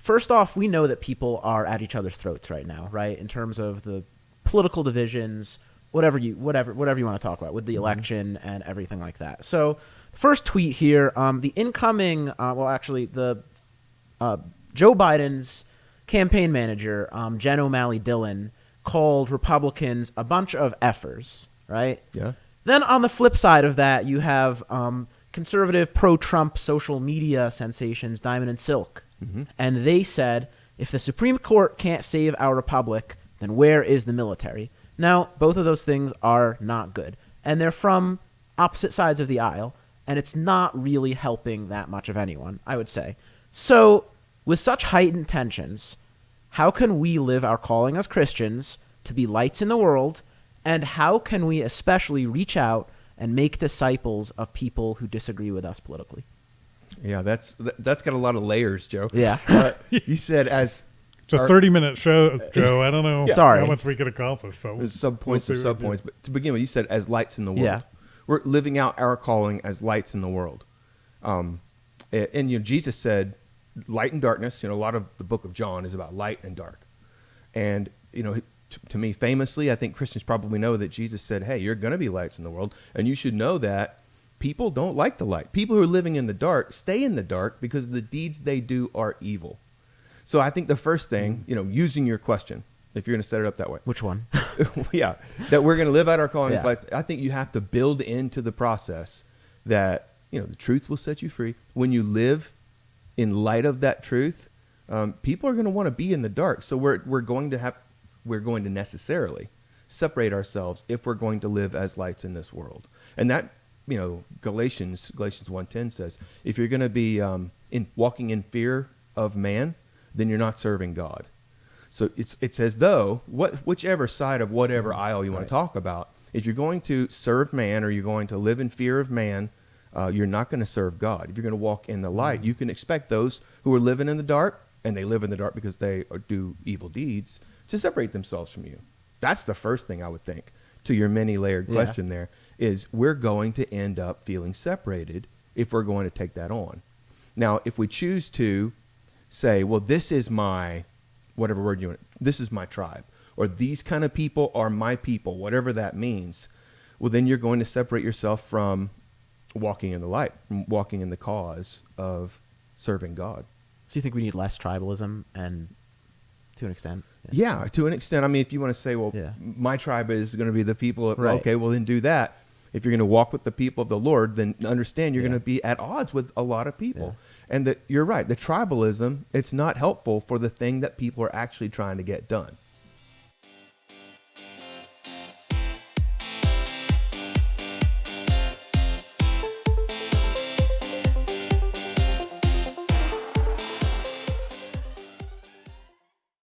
first off, we know that people are at each other's throats right now, right? In terms of the political divisions, whatever you want to talk about with the election and everything like that. So, first tweet here, the incoming, Joe Biden's campaign manager, Jen O'Malley Dillon, called Republicans a bunch of effers, right? Yeah. Then on the flip side of that, you have conservative pro-Trump social media sensations, Diamond and Silk. And they said, if the Supreme Court can't save our republic, then where is the military? Now, both of those things are not good. And they're from opposite sides of the aisle, and it's not really helping that much of anyone, I would say. So, with such heightened tensions, how can we live our calling as Christians to be lights in the world, and how can we especially reach out and make disciples of people who disagree with us politically? Yeah, that's got a lot of layers, Joe. Yeah. You said as it's a 30-minute show, Joe. I don't know Sorry. how much we could accomplish. So there's sub-points of sub-points. But to begin with, you said as lights in the world. Yeah. We're living out our calling as lights in the world. And Jesus said, light and darkness. A lot of the book of John is about light and dark. And, to me, famously, I think Christians probably know that Jesus said, hey, you're going to be lights in the world. And you should know that people don't like the light. People who are living in the dark stay in the dark because the deeds they do are evil. So I think the first thing, using your question, if you're going to set it up that way. Which one? Yeah, that we're going to live out our calling as Yeah. lights. I think you have to build into the process that, the truth will set you free. When you live in light of that truth, people are going to want to be in the dark. So we're going to necessarily separate ourselves if we're going to live as lights in this world. And that, Galatians 1:10 says, if you're going to be walking in fear of man, then you're not serving God. So it's as though whichever side of whatever aisle you want to talk about, if you're going to serve man or you're going to live in fear of man, you're not going to serve God. If you're going to walk in the light, you can expect those who are living in the dark, and they live in the dark because they do evil deeds, to separate themselves from you. That's the first thing I would think to your many-layered question there, is we're going to end up feeling separated if we're going to take that on. Now, if we choose to say, well, this is my, whatever word you want, this is my tribe, or these kind of people are my people, whatever that means, well, then you're going to separate yourself from walking in the light, from walking in the cause of serving God. So you think we need less tribalism, and to an extent? Yeah, to an extent. I mean, if you want to say, well, my tribe is going to be the people, Right. Okay, well, then do that. If you're going to walk with the people of the Lord, then understand you're going to be at odds with a lot of people. And that you're right, the tribalism, it's not helpful for the thing that people are actually trying to get done.